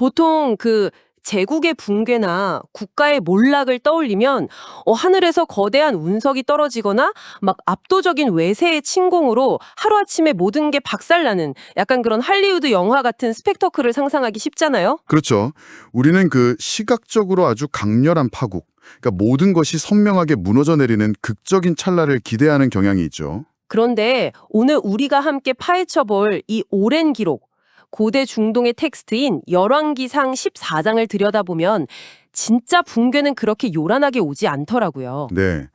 보통 그 제국의 붕괴나 국가의 몰락을 떠올리면 하늘에서 거대한 운석이 떨어지거나 막 압도적인 외세의 침공으로 하루아침에 모든 게 박살나는 약간 그런 할리우드 영화 같은 스펙터클을 상상하기 쉽잖아요. 그렇죠. 우리는 그 시각적으로 아주 강렬한 파국, 그러니까 모든 것이 선명하게 무너져 내리는 극적인 찰나를 기대하는 경향이 있죠. 그런데 오늘 우리가 함께 파헤쳐 볼 이 오랜 기록, 고대 중동의 텍스트인 열왕기상 14장을 들여다보면 진짜 붕괴는 그렇게 요란하게 오지 않더라고요. 네.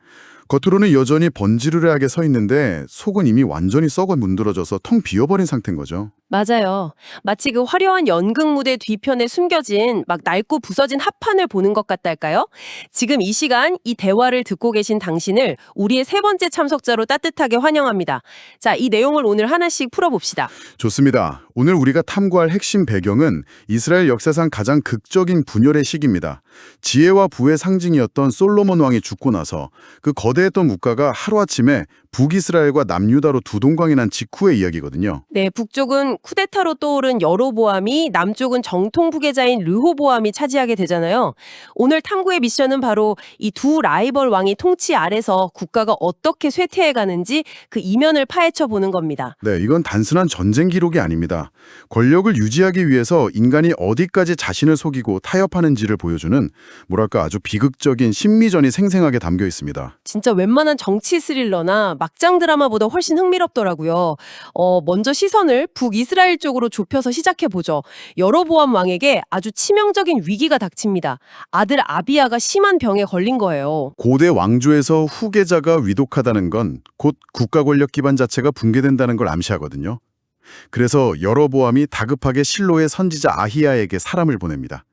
겉으로는 여전히 번지르르하게 서 있는데 속은 이미 완전히 썩어 문드러져서 텅 비어버린 상태인 거죠. 맞아요. 마치 그 화려한 연극 무대 뒤편에 숨겨진 막 낡고 부서진 합판을 보는 것 같달까요? 지금 이 시간 이 대화를 듣고 계신 당신을 우리의 세 번째 참석자로 따뜻하게 환영합니다. 자, 이 내용을 오늘 하나씩 풀어봅시다. 좋습니다. 오늘 우리가 탐구할 핵심 배경은 이스라엘 역사상 가장 극적인 분열의 시기입니다. 지혜와 부의 상징이었던 솔로몬 왕이 죽고 나서 그 거대했던 국가가 하루아침에 북이스라엘과 남유다로 두 동강이 난 직후의 이야기거든요. 네, 북쪽은 쿠데타로 떠오른 여로보암이, 남쪽은 정통 후계자인 르호보암이 차지하게 되잖아요. 오늘 탐구의 미션은 바로 이 두 라이벌 왕이 통치 아래서 국가가 어떻게 쇠퇴해가는지 그 이면을 파헤쳐 보는 겁니다. 네, 이건 단순한 전쟁 기록이 아닙니다. 권력을 유지하기 위해서 인간이 어디까지 자신을 속이고 타협하는지를 보여주는 뭐랄까 아주 비극적인 심리전이 생생하게 담겨 있습니다. 진짜 웬만한 정치 스릴러나 막장 드라마보다 훨씬 흥미롭더라고요. 먼저 시선을 북이스라엘 쪽으로 좁혀서 시작해보죠. 여로보암 왕에게 아주 치명적인 위기가 닥칩니다. 아들 아비야가 심한 병에 걸린 거예요. 고대 왕조에서 후계자가 위독하다는 건 곧 국가 권력 기반 자체가 붕괴된다는 걸 암시하거든요. 그래서 여로보암이 다급하게 실로의 선지자 아히야에게 사람을 보냅니다.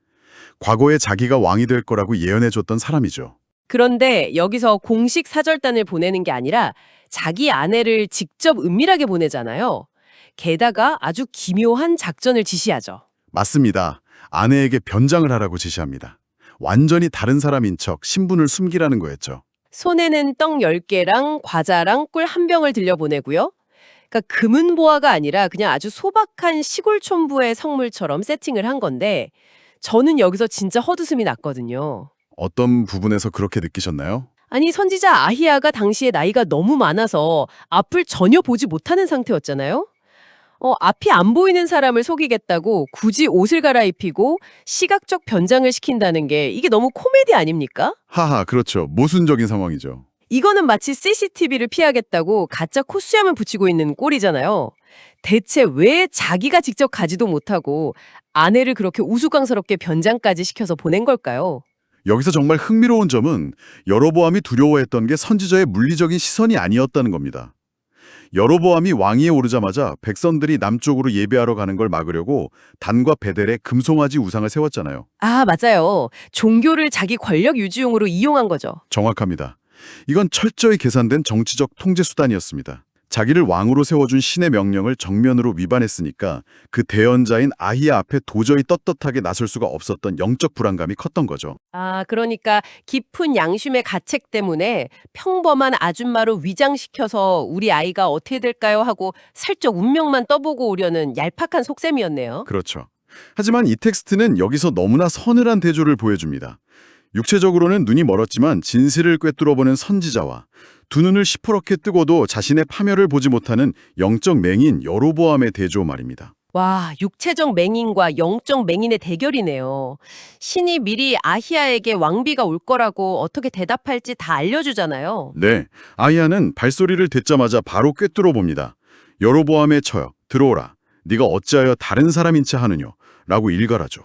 과거에 자기가 왕이 될 거라고 예언해줬던 사람이죠. 그런데 여기서 공식 사절단을 보내는 게 아니라 자기 아내를 직접 은밀하게 보내잖아요. 게다가 아주 기묘한 작전을 지시하죠. 맞습니다. 아내에게 변장을 하라고 지시합니다. 완전히 다른 사람인 척 신분을 숨기라는 거였죠. 손에는 떡 10개랑 과자랑 꿀 한 병을 들려보내고요. 그러니까 금은보화가 아니라 그냥 아주 소박한 시골 촌부의 성물처럼 세팅을 한 건데 저는 여기서 진짜 헛웃음이 났거든요. 어떤 부분에서 그렇게 느끼셨나요? 아니 선지자 아히야가 당시에 나이가 너무 많아서 앞을 전혀 보지 못하는 상태였잖아요. 앞이 안 보이는 사람을 속이겠다고 굳이 옷을 갈아입히고 시각적 변장을 시킨다는 게 이게 너무 코미디 아닙니까? 하하, 그렇죠. 모순적인 상황이죠. 이거는 마치 CCTV를 피하겠다고 가짜 코수염을 붙이고 있는 꼴이잖아요. 대체 왜 자기가 직접 가지도 못하고 아내를 그렇게 우스꽝스럽게 변장까지 시켜서 보낸 걸까요? 여기서 정말 흥미로운 점은 여로보암이 두려워했던 게 선지자의 물리적인 시선이 아니었다는 겁니다. 여로보암이 왕위에 오르자마자 백성들이 남쪽으로 예배하러 가는 걸 막으려고 단과 베델에 금송아지 우상을 세웠잖아요. 아, 맞아요. 종교를 자기 권력 유지용으로 이용한 거죠. 정확합니다. 이건 철저히 계산된 정치적 통제 수단이었습니다. 자기를 왕으로 세워준 신의 명령을 정면으로 위반했으니까 그 대언자인 아히야 앞에 도저히 떳떳하게 나설 수가 없었던 영적 불안감이 컸던 거죠. 아, 그러니까 깊은 양심의 가책 때문에 평범한 아줌마로 위장시켜서 우리 아이가 어떻게 될까요 하고 살짝 운명만 떠보고 오려는 얄팍한 속셈이었네요. 그렇죠. 하지만 이 텍스트는 여기서 너무나 서늘한 대조를 보여줍니다. 육체적으로는 눈이 멀었지만 진실을 꿰뚫어보는 선지자와 두 눈을 시퍼렇게 뜨고도 자신의 파멸을 보지 못하는 영적 맹인 여로보암의 대조 말입니다. 와, 육체적 맹인과 영적 맹인의 대결이네요. 신이 미리 아히야에게 왕비가 올 거라고 어떻게 대답할지 다 알려주잖아요. 네, 아히야는 발소리를 듣자마자 바로 꿰뚫어봅니다. 여로보암의 처여, 들어오라. 네가 어찌하여 다른 사람인 채 하느뇨? 라고 일갈하죠.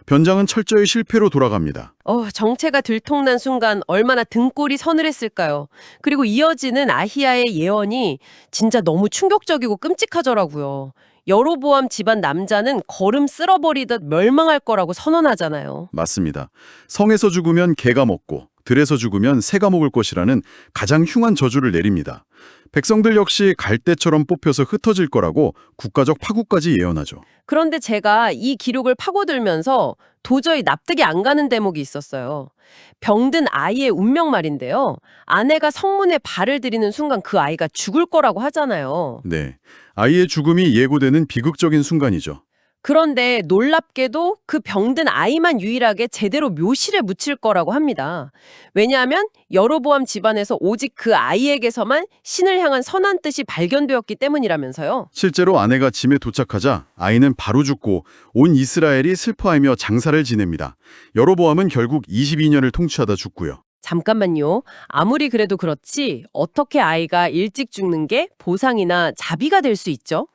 변장은 철저히 실패로 돌아갑니다. 정체가 들통난 순간 얼마나 등골이 서늘했을까요? 그리고 이어지는 아히야의 예언이 진짜 너무 충격적이고 끔찍하더라고요. 여로보암 집안 남자는 걸음 쓸어버리듯 멸망할 거라고 선언하잖아요. 맞습니다. 성에서 죽으면 개가 먹고 들에서 죽으면 새가 먹을 것이라는 가장 흉한 저주를 내립니다. 백성들 역시 갈대처럼 뽑혀서 흩어질 거라고 국가적 파국까지 예언하죠. 그런데 제가 이 기록을 파고들면서 도저히 납득이 안 가는 대목이 있었어요. 병든 아이의 운명 말인데요. 아내가 성문에 발을 들이는 순간 그 아이가 죽을 거라고 하잖아요. 네, 아이의 죽음이 예고되는 비극적인 순간이죠. 그런데 놀랍게도 그 병든 아이만 유일하게 제대로 묘실에 묻힐 거라고 합니다. 왜냐하면 여로보암 집안에서 오직 그 아이에게서만 신을 향한 선한 뜻이 발견되었기 때문이라면서요. 실제로 아내가 짐에 도착하자 아이는 바로 죽고 온 이스라엘이 슬퍼하며 장사를 지냅니다. 여로보암은 결국 22년을 통치하다 죽고요. 잠깐만요. 아무리 그래도 그렇지 어떻게 아이가 일찍 죽는 게 보상이나 자비가 될 수 있죠?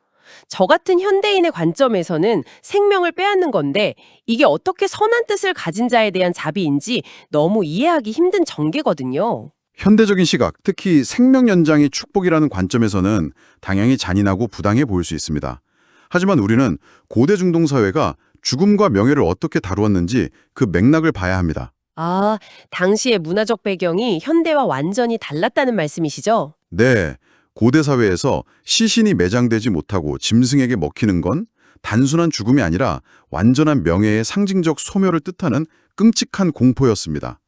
저 같은 현대인의 관점에서는 생명을 빼앗는 건데 이게 어떻게 선한 뜻을 가진 자에 대한 자비인지 너무 이해하기 힘든 전개거든요. 현대적인 시각, 특히 생명 연장이 축복이라는 관점에서는 당연히 잔인하고 부당해 보일 수 있습니다. 하지만 우리는 고대 중동 사회가 죽음과 명예를 어떻게 다루었는지 그 맥락을 봐야 합니다. 아, 당시의 문화적 배경이 현대와 완전히 달랐다는 말씀이시죠? 네, 고대 사회에서 시신이 매장되지 못하고 짐승에게 먹히는 건 단순한 죽음이 아니라 완전한 명예의 상징적 소멸을 뜻하는 끔찍한 공포였습니다.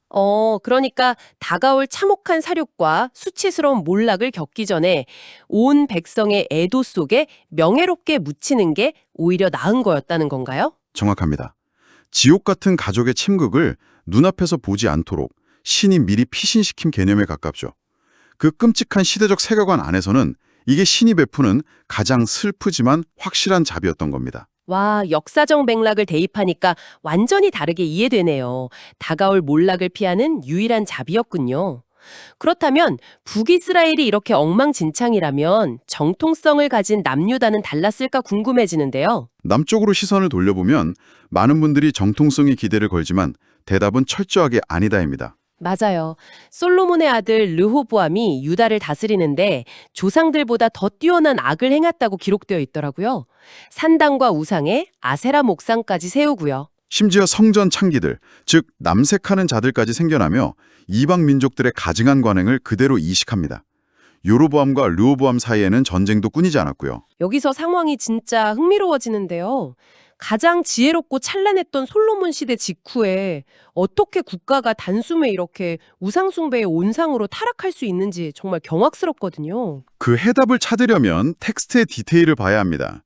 그러니까 다가올 참혹한 사륙과 수치스러운 몰락을 겪기 전에 온 백성의 애도 속에 명예롭게 묻히는 게 오히려 나은 거였다는 건가요? 정확합니다. 지옥 같은 가족의 침극을 눈앞에서 보지 않도록 신이 미리 피신시킨 개념에 가깝죠. 그 끔찍한 시대적 세계관 안에서는 이게 신이 베푸는 가장 슬프지만 확실한 자비였던 겁니다. 와, 역사적 맥락을 대입하니까 완전히 다르게 이해되네요. 다가올 몰락을 피하는 유일한 자비였군요. 그렇다면 북이스라엘이 이렇게 엉망진창이라면 정통성을 가진 남유다는 달랐을까 궁금해지는데요. 남쪽으로 시선을 돌려보면 많은 분들이 정통성에 기대를 걸지만 대답은 철저하게 아니다입니다. 맞아요. 솔로몬의 아들 르호보암이 유다를 다스리는데 조상들보다 더 뛰어난 악을 행했다고 기록되어 있더라고요. 산당과 우상에 아세라 목상까지 세우고요. 심지어 성전 창기들, 즉 남색하는 자들까지 생겨나며 이방 민족들의 가증한 관행을 그대로 이식합니다. 요로보암과 르호보암 사이에는 전쟁도 끊이지 않았고요. 여기서 상황이 진짜 흥미로워지는데요. 가장 지혜롭고 찬란했던 솔로몬 시대 직후에 어떻게 국가가 단숨에 이렇게 우상숭배의 온상으로 타락할 수 있는지 정말 경악스럽거든요. 그 해답을 찾으려면 텍스트의 디테일을 봐야 합니다.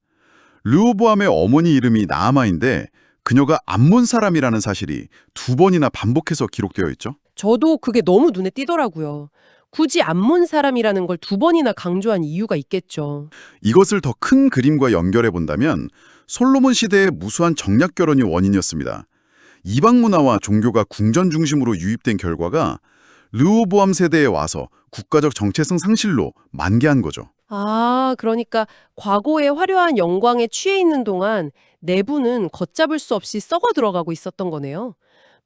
르호보암의 어머니 이름이 나아마인데 그녀가 암몬 사람이라는 사실이 2번이나 반복해서 기록되어 있죠. 저도 그게 너무 눈에 띄더라고요. 굳이 암몬 사람이라는 걸 2번이나 강조한 이유가 있겠죠. 이것을 더 큰 그림과 연결해 본다면 솔로몬 시대의 무수한 정략 결혼이 원인이었습니다. 이방 문화와 종교가 궁전 중심으로 유입된 결과가 르호보암 세대에 와서 국가적 정체성 상실로 만개한 거죠. 아, 그러니까 과거의 화려한 영광에 취해 있는 동안 내부는 걷잡을 수 없이 썩어 들어가고 있었던 거네요.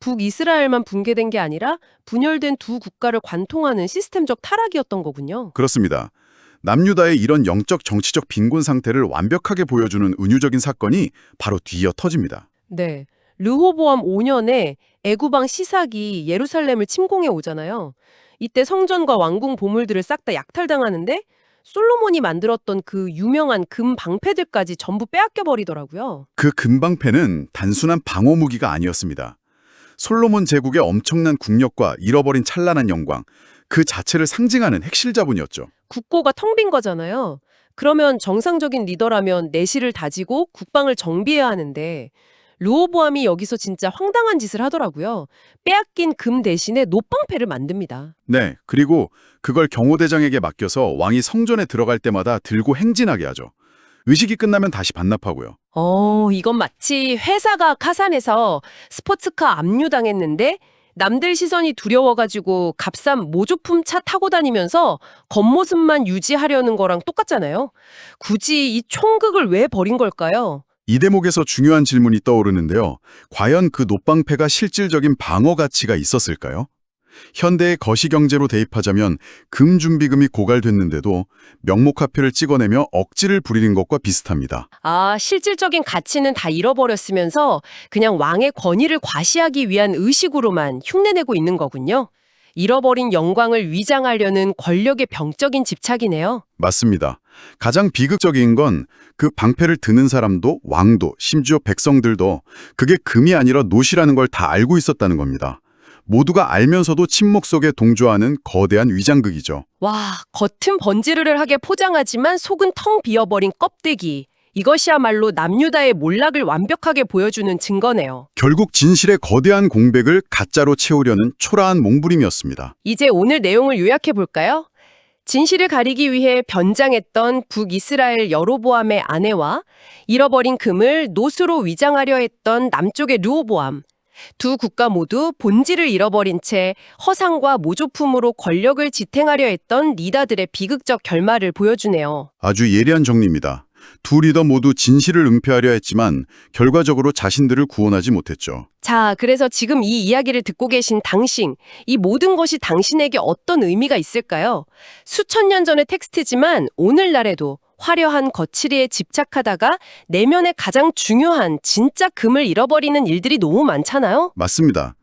북이스라엘만 붕괴된 게 아니라 분열된 두 국가를 관통하는 시스템적 타락이었던 거군요. 그렇습니다. 남유다의 이런 영적 정치적 빈곤 상태를 완벽하게 보여주는 은유적인 사건이 바로 뒤이어 터집니다. 네. 르호보암 5년에 애구방 시삭이 예루살렘을 침공해 오잖아요. 이때 성전과 왕궁 보물들을 싹 다 약탈당하는데 솔로몬이 만들었던 그 유명한 금 방패들까지 전부 빼앗겨 버리더라고요. 그 금방패는 단순한 방어 무기가 아니었습니다. 솔로몬 제국의 엄청난 국력과 잃어버린 찬란한 영광, 그 자체를 상징하는 핵실 자본이었죠. 국고가 텅 빈 거잖아요. 그러면 정상적인 리더라면 내실을 다지고 국방을 정비해야 하는데 르호보암이 여기서 진짜 황당한 짓을 하더라고요. 빼앗긴 금 대신에 노방패를 만듭니다. 네, 그리고 그걸 경호대장에게 맡겨서 왕이 성전에 들어갈 때마다 들고 행진하게 하죠. 의식이 끝나면 다시 반납하고요. 이건 마치 회사가 카산해서 스포츠카 압류당했는데 남들 시선이 두려워가지고 값싼 모조품 차 타고 다니면서 겉모습만 유지하려는 거랑 똑같잖아요. 굳이 이 총극을 왜 벌인 걸까요? 이 대목에서 중요한 질문이 떠오르는데요. 과연 그 노방패가 실질적인 방어 가치가 있었을까요? 현대의 거시경제로 대입하자면 금준비금이 고갈됐는데도 명목화폐를 찍어내며 억지를 부리는 것과 비슷합니다. 아, 실질적인 가치는 다 잃어버렸으면서 그냥 왕의 권위를 과시하기 위한 의식으로만 흉내내고 있는 거군요. 잃어버린 영광을 위장하려는 권력의 병적인 집착이네요. 맞습니다. 가장 비극적인 건 그 방패를 드는 사람도 왕도 심지어 백성들도 그게 금이 아니라 노시라는 걸 다 알고 있었다는 겁니다. 모두가 알면서도 침묵 속에 동조하는 거대한 위장극이죠. 와, 겉은 번지르르하게 포장하지만 속은 텅 비어버린 껍데기. 이것이야말로 남유다의 몰락을 완벽하게 보여주는 증거네요. 결국 진실의 거대한 공백을 가짜로 채우려는 초라한 몸부림이었습니다. 이제 오늘 내용을 요약해 볼까요? 진실을 가리기 위해 변장했던 북이스라엘 여로보암의 아내와 잃어버린 금을 노수로 위장하려 했던 남쪽의 르호보암. 두 국가 모두 본질을 잃어버린 채 허상과 모조품으로 권력을 지탱하려 했던 리더들의 비극적 결말을 보여주네요. 아주 예리한 정리입니다. 두 리더 모두 진실을 은폐하려 했지만 결과적으로 자신들을 구원하지 못했죠. 자, 그래서 지금 이 이야기를 듣고 계신 당신, 이 모든 것이 당신에게 어떤 의미가 있을까요? 수천 년 전의 텍스트지만 오늘날에도 화려한 거칠이에 집착하다가 내면의 가장 중요한 진짜 금을 잃어버리는 일들이 너무 많잖아요? 맞습니다.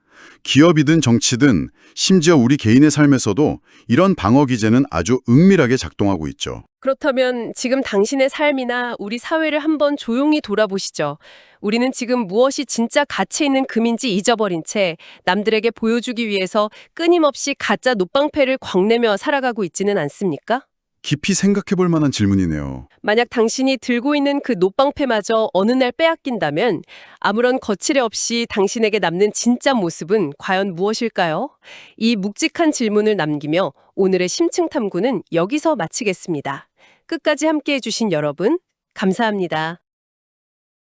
기업이든 정치든 심지어 우리 개인의 삶에서도 이런 방어 기제는 아주 은밀하게 작동하고 있죠. 그렇다면 지금 당신의 삶이나 우리 사회를 한번 조용히 돌아보시죠. 우리는 지금 무엇이 진짜 가치 있는 금인지 잊어버린 채 남들에게 보여주기 위해서 끊임없이 가짜 노방패를 광내며 살아가고 있지는 않습니까? 깊이 생각해 볼 만한 질문이네요. 만약 당신이 들고 있는 그 노방패마저 어느 날 빼앗긴다면 아무런 거칠애 없이 당신에게 남는 진짜 모습은 과연 무엇일까요? 이 묵직한 질문을 남기며 오늘의 심층 탐구는 여기서 마치겠습니다. 끝까지 함께해 주신 여러분, 감사합니다.